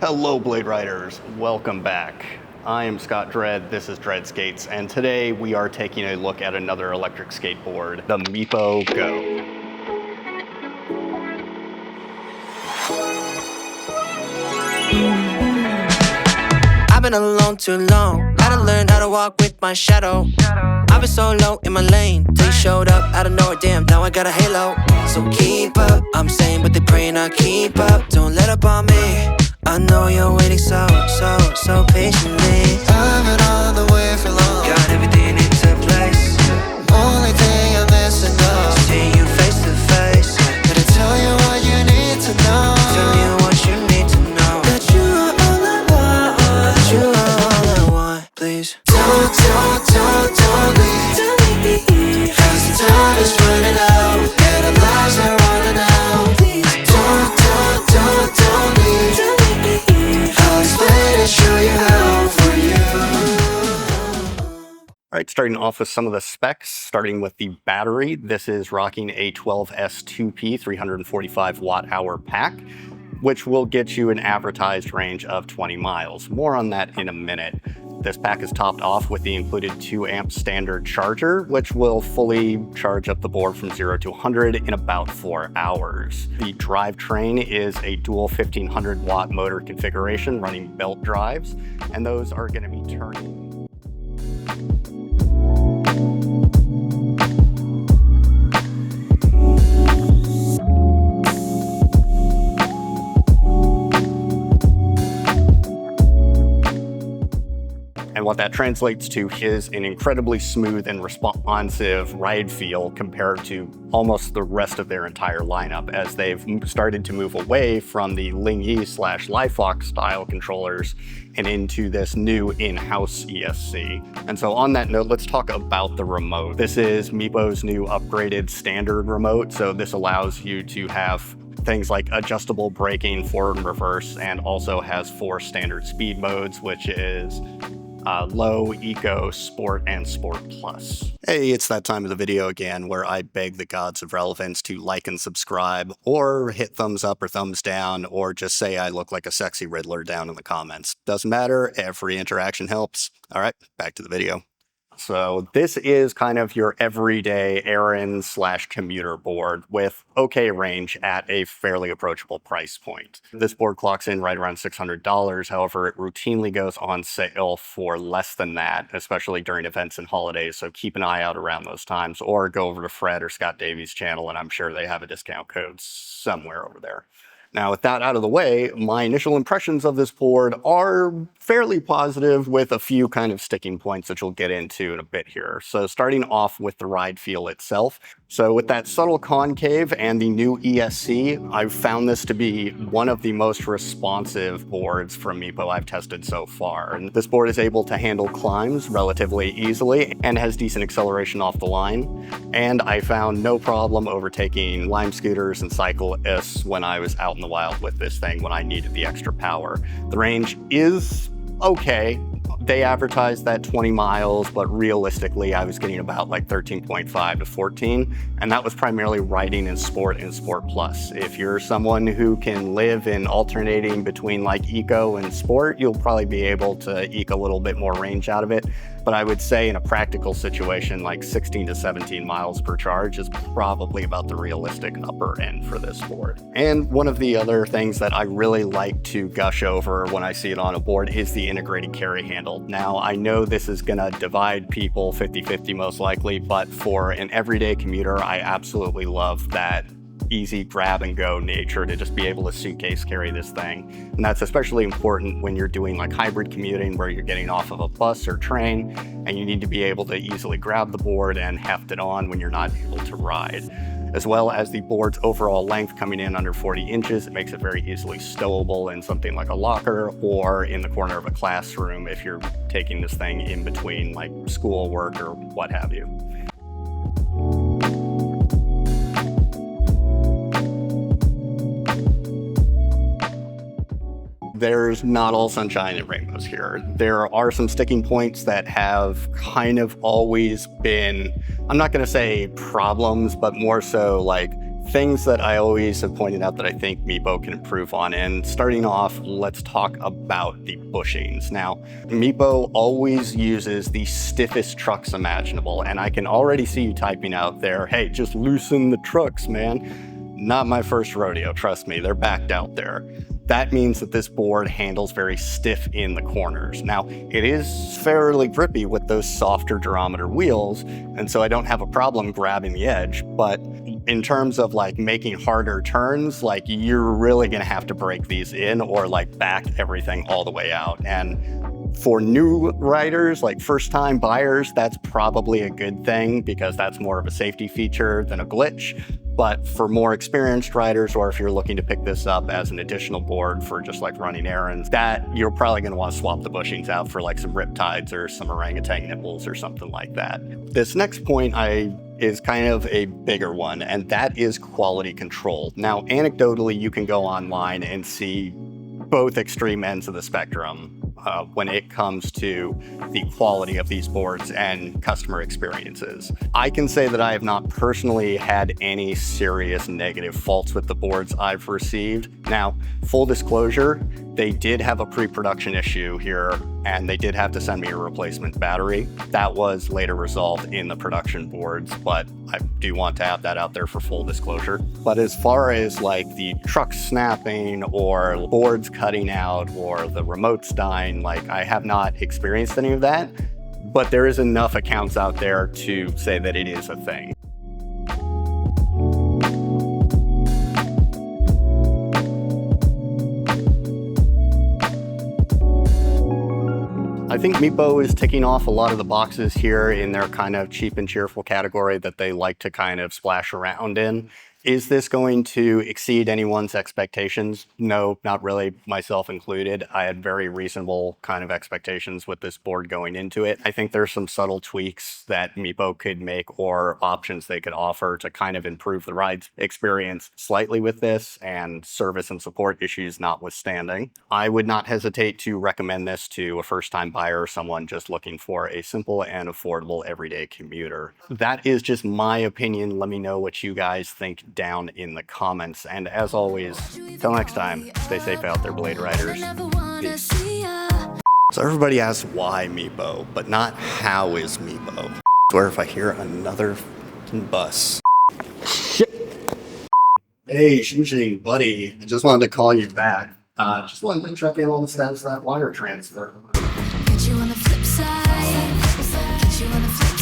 Hello Blade Riders, welcome back. I am Scott Dredd, this is Dredd Skates, and today we are taking a look at another electric skateboard, the Meepo Go. I've been alone too long, gotta learn how to walk with my shadow. I've been so low in my lane, till you showed up out of nowhere, damn, now I got a halo. So keep up, I'm saying, but they praying I keep up. Don't let up on me, I know you're waiting so patiently. I've been on the way for long, got everything into place. Only thing I'm missing though, seeing you face to face. Gotta tell you what you need to know, tell you what you need to know. That you are all I want, that you are all I want. Please don't leave, cause the time is running out, and the lives are running out. Don't leave, I'll explain and show you how for you. All right, starting off with some of the specs, starting with the battery. This is rocking a 12S2P 345 watt-hour pack, which will get you an advertised range of 20 miles. More on that in a minute. This pack is topped off with the included 2 amp standard charger, which will fully charge up the board from 0 to 100 in about 4 hours. The drivetrain is a dual 1500 watt motor configuration running belt drives, and those are going to be turning. And what that translates to is an incredibly smooth and responsive ride feel compared to almost the rest of their entire lineup, as they've started to move away from the Ling-Yi/LiFox style controllers and into this new in-house ESC. And so on that note, let's talk about the remote. This is Meepo's new upgraded standard remote. So this allows you to have things like adjustable braking, forward and reverse, and also has 4 standard speed modes, which is low, eco, sport, and sport plus. Hey, it's that time of the video again where I beg the gods of relevance to like and subscribe, or hit thumbs up or thumbs down, or just say I look like a sexy Riddler down in the comments. Doesn't matter, every interaction helps. All right, back to the video. So this is kind of your everyday errand/commuter board with okay range at a fairly approachable price point. This board clocks in right around $600. However, it routinely goes on sale for less than that, especially during events and holidays. So keep an eye out around those times, or go over to Fred or Scott Davies' channel, and I'm sure they have a discount code somewhere over there. Now, with that out of the way, my initial impressions of this board are fairly positive, with a few kind of sticking points that you'll get into in a bit here. So starting off with the ride feel itself. So with that subtle concave and the new ESC, I've found this to be one of the most responsive boards from Meepo I've tested so far. And this board is able to handle climbs relatively easily and has decent acceleration off the line. And I found no problem overtaking Lime scooters and cyclists when I was out in the wild with this thing when I needed the extra power. The range is okay. They advertised that 20 miles, but realistically I was getting about like 13.5 to 14, and that was primarily riding in sport and sport plus. If you're someone who can live in alternating between like eco and sport, you'll probably be able to eke a little bit more range out of it. But I would say in a practical situation, like 16 to 17 miles per charge is probably about the realistic upper end for this board. And one of the other things that I really like to gush over when I see it on a board is the integrated carry handle. Now, I know this is gonna divide people 50-50 most likely, but for an everyday commuter, I absolutely love that easy grab and go nature to just be able to suitcase carry this thing. And that's especially important when you're doing like hybrid commuting, where you're getting off of a bus or train and you need to be able to easily grab the board and heft it on when you're not able to ride. As well as the board's overall length coming in under 40 inches, it makes it very easily stowable in something like a locker or in the corner of a classroom if you're taking this thing in between like school, work, or what have you. There's not all sunshine and rainbows here. There are some sticking points that have kind of always been, I'm not gonna say problems, but more so like things that I always have pointed out that I think Meepo can improve on. And starting off, let's talk about the bushings. Now, Meepo always uses the stiffest trucks imaginable, and I can already see you typing out there, hey, just loosen the trucks, man. Not my first rodeo, trust me, they're backed out there. That means that this board handles very stiff in the corners. Now, it is fairly grippy with those softer durometer wheels, and so I don't have a problem grabbing the edge, but in terms of like making harder turns, like you're really gonna have to break these in or like back everything all the way out. And for new riders, like first-time buyers, that's probably a good thing because that's more of a safety feature than a glitch. But for more experienced riders, or if you're looking to pick this up as an additional board for just like running errands, that you're probably going to want to swap the bushings out for like some riptides or some orangutan nipples or something like that. This next point is kind of a bigger one, and that is quality control. Now, anecdotally, you can go online and see both extreme ends of the spectrum when it comes to the quality of these boards and customer experiences. I can say that I have not personally had any serious negative faults with the boards I've received. Now, full disclosure, they did have a pre-production issue here, and they did have to send me a replacement battery. That was later resolved in the production boards, but I do want to have that out there for full disclosure. But as far as like the truck snapping or boards cutting out or the remotes dying, like I have not experienced any of that, but there is enough accounts out there to say that it is a thing. I think Meepo is ticking off a lot of the boxes here in their kind of cheap and cheerful category that they like to kind of splash around in. Is this going to exceed anyone's expectations? No, not really, myself included. I had very reasonable kind of expectations with this board going into it. I think there's some subtle tweaks that Meepo could make or options they could offer to kind of improve the ride experience slightly with this, and service and support issues notwithstanding. I would not hesitate to recommend this to a first-time buyer or someone just looking for a simple and affordable everyday commuter. That is just my opinion. Let me know what you guys think down in the comments. And as always, till next time, stay safe out there, Blade Riders. Peace. So everybody asks why Meepo, but not how is Meepo. I swear if I hear another bus. Shit. Hey, Shinji, buddy, I just wanted to call you back. Just wanted to check in on the status of that wire transfer. Get you on the flip side. Get you on the flip side.